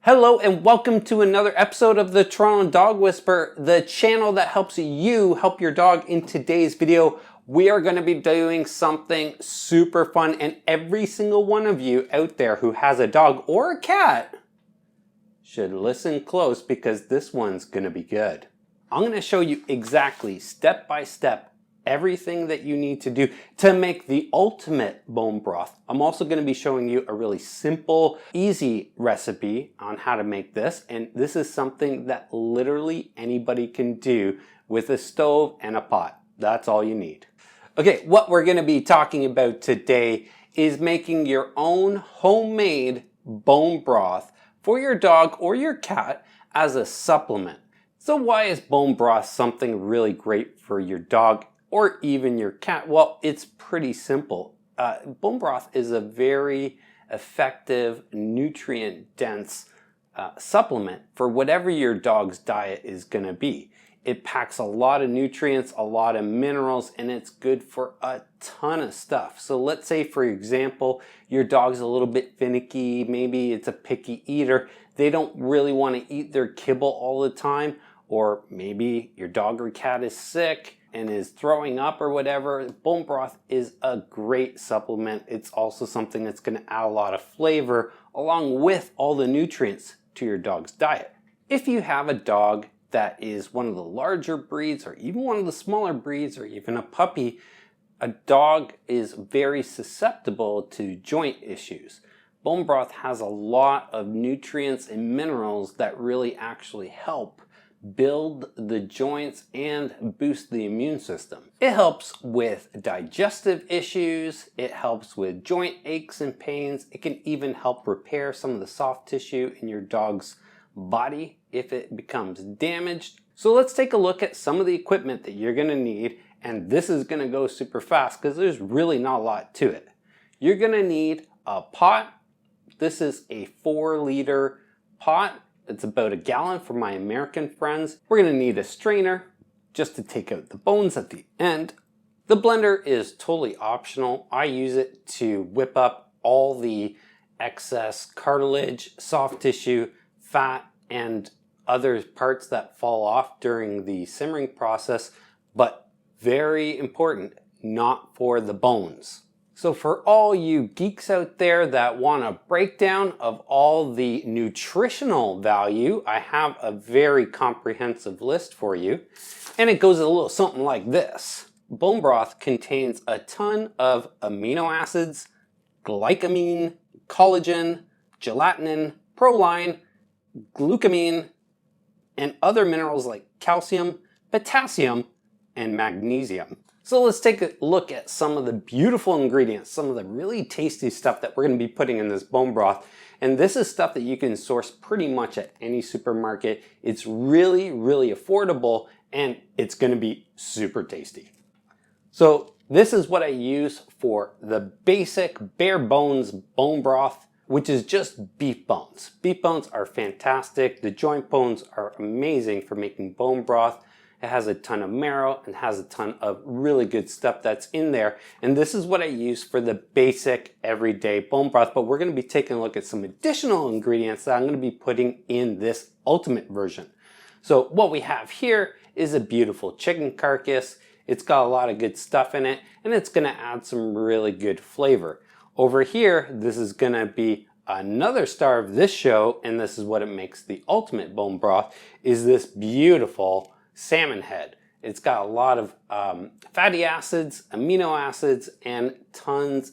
Hello and welcome to another episode of the Toronto Dog Whisperer, the channel that helps you help your dog. In today's video, we are going to be doing something super fun, and every single one of you out there who has a dog or a cat should listen close because this one's going to be good. I'm going to show you exactly, step by step, everything that you need to do to make the ultimate bone broth. I'm also going to be showing you a really simple, easy recipe on how to make this. And this is something that literally anybody can do with a stove and a pot. That's all you need. Okay, what we're going to be talking about today is making your own homemade bone broth for your dog or your cat as a supplement. So why is bone broth something really great for your dog or even your cat? Well, it's pretty simple. Bone broth is a very effective, nutrient-dense supplement for whatever your dog's diet is going to be. It packs a lot of nutrients, a lot of minerals, and it's good for a ton of stuff. So let's say, for example, your dog's a little bit finicky, maybe it's a picky eater. They don't really want to eat their kibble all the time, or maybe your dog or cat is sick and is throwing up or whatever. Bone broth is a great supplement. It's also something that's going to add a lot of flavor along with all the nutrients to your dog's diet. If you have a dog that is one of the larger breeds or even one of the smaller breeds or even a puppy, a dog is very susceptible to joint issues. Bone broth has a lot of nutrients and minerals that really actually help build the joints and boost the immune system. It helps with digestive issues, it helps with joint aches and pains, it can even help repair some of the soft tissue in your dog's body if it becomes damaged. So let's take a look at some of the equipment that you're going to need, and this is going to go super fast because there's really not a lot to it. You're going to need a pot. This is a 4-liter pot. It's about a gallon for my American friends. We're going to need a strainer just to take out the bones at the end. The blender is totally optional. I use it to whip up all the excess cartilage, soft tissue, fat, and other parts that fall off during the simmering process, but very important, not for the bones. So for all you geeks out there that want a breakdown of all the nutritional value, I have a very comprehensive list for you. And it goes a little something like this. Bone broth contains a ton of amino acids, glycamine, collagen, gelatin, proline, glucamine, and other minerals like calcium, potassium, and magnesium. So let's take a look at some of the beautiful ingredients, some of the really tasty stuff that we're going to be putting in this bone broth. And this is stuff that you can source pretty much at any supermarket. It's really, really affordable, and it's going to be super tasty. So this is what I use for the basic bare bones bone broth, which is just beef bones. Beef bones are fantastic. The joint bones are amazing for making bone broth. It has a ton of marrow and has a ton of really good stuff that's in there. And this is what I use for the basic everyday bone broth. But we're going to be taking a look at some additional ingredients that I'm going to be putting in this ultimate version. So what we have here is a beautiful chicken carcass. It's got a lot of good stuff in it, and it's going to add some really good flavor. Over here, this is going to be another star of this show, and this is what it makes the ultimate bone broth, is this beautiful salmon head. It's got a lot of fatty acids, amino acids, and tons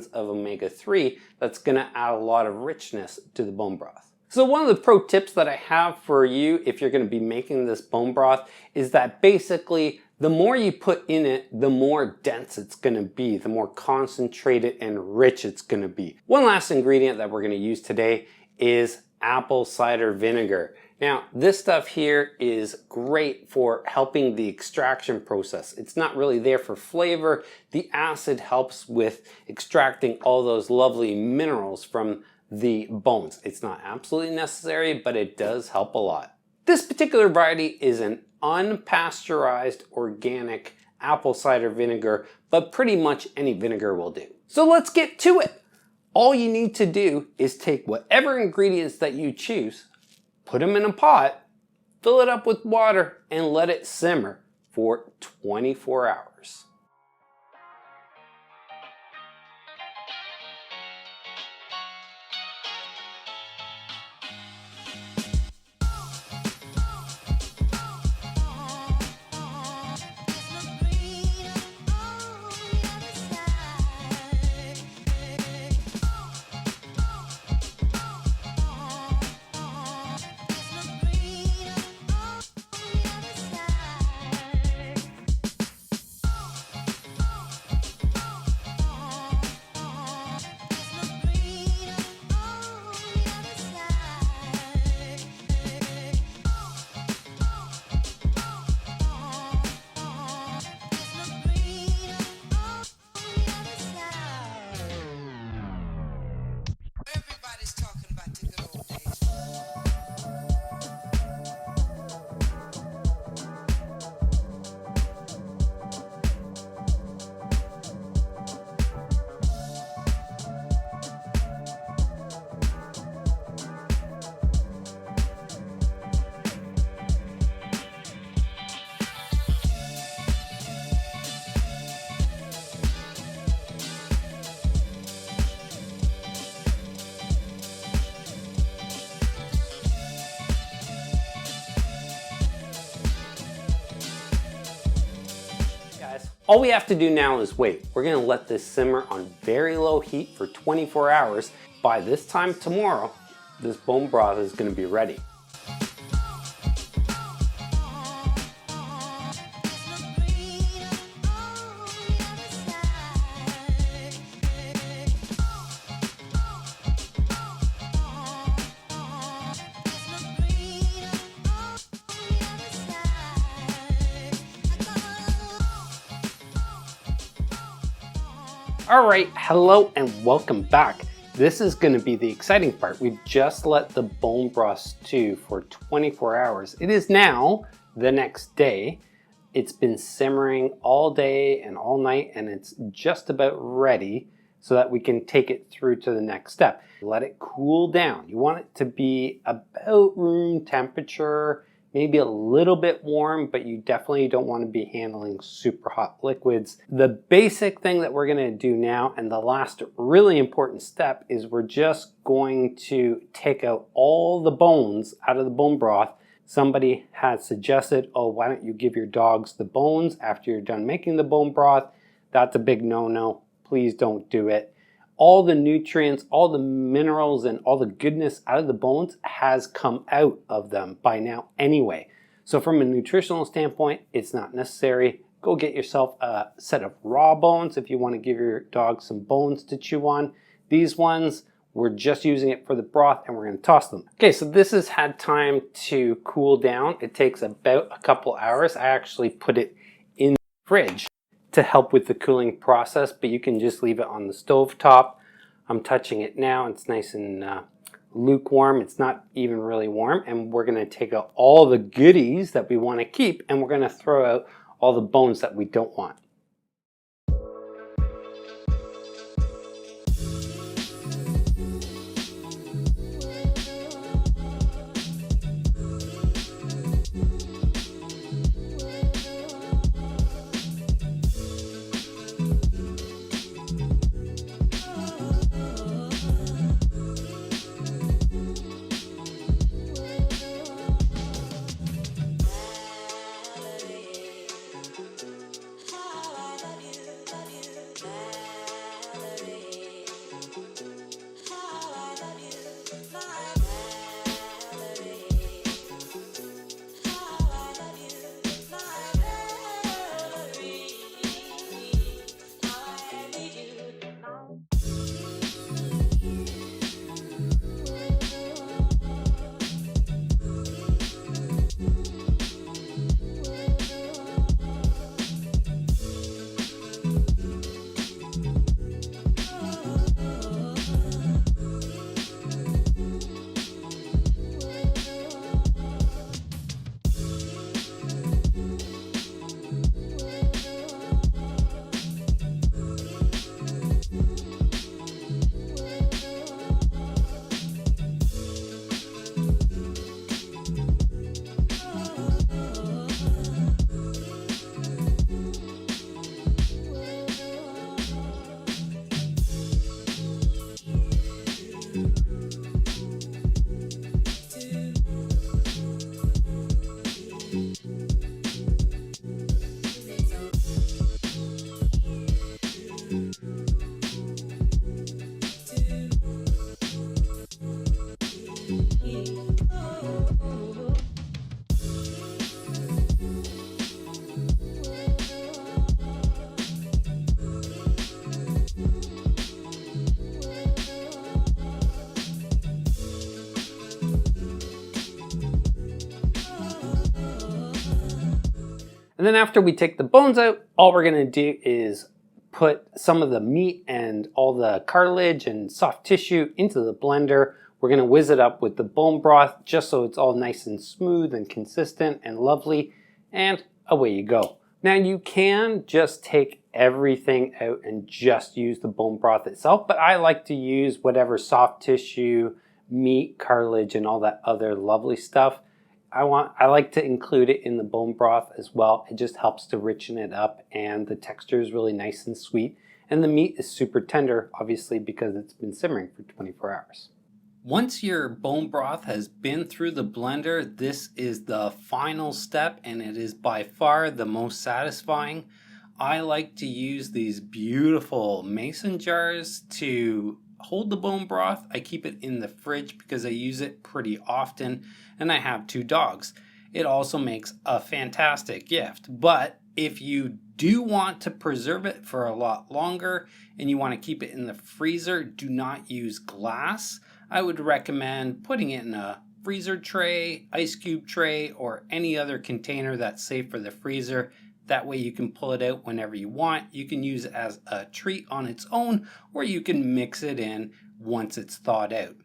of omega-3 that's going to add a lot of richness to the bone broth. So one of the pro tips that I have for you if you're going to be making this bone broth is that basically the more you put in it, the more dense it's going to be, the more concentrated and rich it's going to be. One last ingredient that we're going to use today is apple cider vinegar. Now, this stuff here is great for helping the extraction process. It's not really there for flavor. The acid helps with extracting all those lovely minerals from the bones. It's not absolutely necessary, but it does help a lot. This particular variety is an unpasteurized organic apple cider vinegar, but pretty much any vinegar will do. So let's get to it. All you need to do is take whatever ingredients that you choose, put them in a pot, fill it up with water, and let it simmer for 24 hours. All we have to do now is wait. We're gonna let this simmer on very low heat for 24 hours. By this time tomorrow, this bone broth is gonna be ready. All right, hello and welcome back. This is gonna be the exciting part. We've just let the bone broth stew for 24 hours. It is now the next day. It's been simmering all day and all night, and it's just about ready so that we can take it through to the next step. Let it cool down. You want it to be about room temperature, maybe a little bit warm, but you definitely don't want to be handling super hot liquids. The basic thing that we're gonna do now, and the last really important step, is we're just going to take out all the bones out of the bone broth. Somebody had suggested, oh, why don't you give your dogs the bones after you're done making the bone broth? That's a big no-no. Please don't do it. All the nutrients, all the minerals, and all the goodness out of the bones has come out of them by now anyway. So from a nutritional standpoint, it's not necessary. Go get yourself a set of raw bones if you want to give your dog some bones to chew on. These ones, we're just using it for the broth and we're going to toss them. Okay, so this has had time to cool down. It takes about a couple hours. I actually put it in the fridge to help with the cooling process, but you can just leave it on the stove top. I'm touching it now. It's nice and lukewarm. It's not even really warm, and we're gonna take out all the goodies that we want to keep, and we're gonna throw out all the bones that we don't want. And then after we take the bones out, all we're gonna do is put some of the meat and all the cartilage and soft tissue into the blender. We're gonna whiz it up with the bone broth just so it's all nice and smooth and consistent and lovely, and away you go. Now you can just take everything out and just use the bone broth itself, but I like to use whatever soft tissue, meat, cartilage, and all that other lovely stuff. I like to include it in the bone broth as well. It just helps to richen it up, and the texture is really nice and sweet. And the meat is super tender, obviously, because it's been simmering for 24 hours. Once your bone broth has been through the blender, this is the final step, and it is by far the most satisfying. I like to use these beautiful mason jars to hold the bone broth. I keep it in the fridge because I use it pretty often, and I have 2 dogs. It also makes a fantastic gift, but if you do want to preserve it for a lot longer and you want to keep it in the freezer, do not use glass. I would recommend putting it in a freezer tray, ice cube tray, or any other container that's safe for the freezer. That way you can pull it out whenever you want. You can use it as a treat on its own, or you can mix it in once it's thawed out.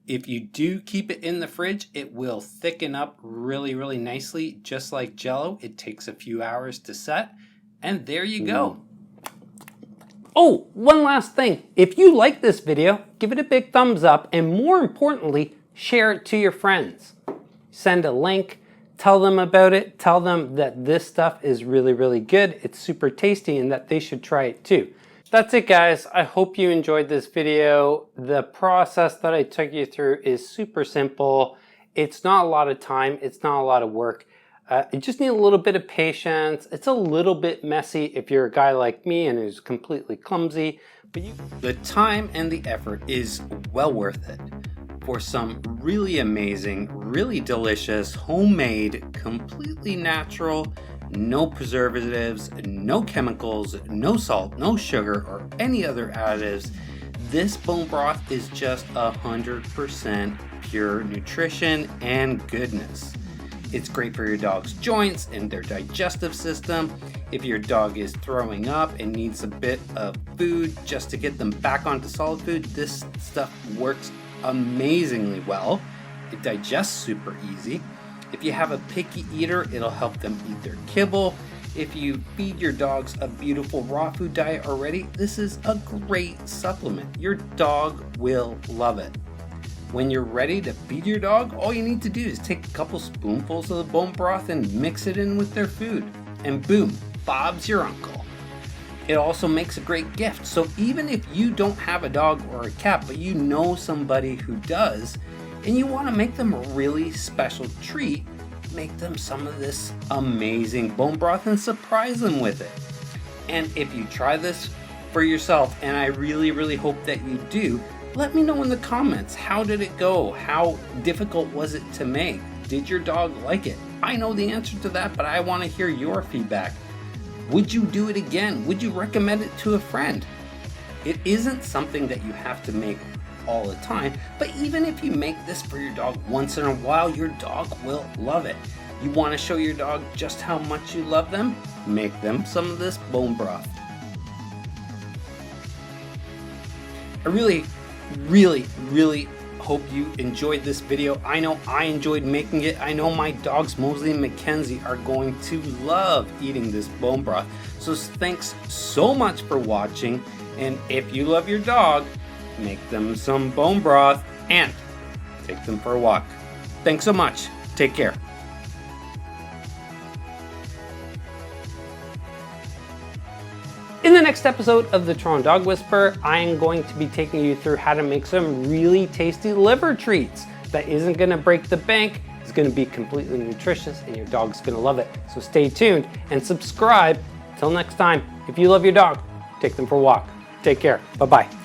If you do keep it in the fridge, it will thicken up really, really nicely, just like Jell-O. It takes a few hours to set, and there you go. Oh, one last thing. If you like this video, give it a big thumbs up, and more importantly, share it to your friends. Send a link. Tell them about it. Tell them that this stuff is really, really good. It's super tasty and that they should try it too. That's it, guys. I hope you enjoyed this video. The process that I took you through is super simple. It's not a lot of time. It's not a lot of work. You just need a little bit of patience. It's a little bit messy if you're a guy like me and who's completely clumsy, but the time and the effort is well worth it. For some really amazing, really delicious, homemade, completely natural, no preservatives, no chemicals, no salt, no sugar, or any other additives, this bone broth is just 100% pure nutrition and goodness. It's great for your dog's joints and their digestive system. If your dog is throwing up and needs a bit of food just to get them back onto solid food, this stuff works amazingly well. It digests super easy. If you have a picky eater, it'll help them eat their kibble. If you feed your dogs a beautiful raw food diet already, this is a great supplement. Your dog will love it. When you're ready to feed your dog, all you need to do is take a couple spoonfuls of the bone broth and mix it in with their food. And boom, Bob's your uncle. It also makes a great gift. So even if you don't have a dog or a cat, but you know somebody who does, and you want to make them a really special treat, make them some of this amazing bone broth and surprise them with it. And if you try this for yourself, and I really, really hope that you do, let me know in the comments, how did it go? How difficult was it to make? Did your dog like it? I know the answer to that, but I want to hear your feedback. Would you do it again? Would you recommend it to a friend? It isn't something that you have to make all the time, but even if you make this for your dog once in a while, your dog will love it. You want to show your dog just how much you love them? Make them some of this bone broth. I really hope you enjoyed this video. I know I enjoyed making it. I know my dogs Mosley and Mackenzie are going to love eating this bone broth. So thanks so much for watching, and if you love your dog, make them some bone broth and take them for a walk. Thanks so much. Take care. In the next episode of the Toronto Dog Whisperer, I am going to be taking you through how to make some really tasty liver treats that isn't going to break the bank, is going to be completely nutritious and your dog's going to love it. So stay tuned and subscribe. Till next time, if you love your dog, take them for a walk. Take care. Bye-bye.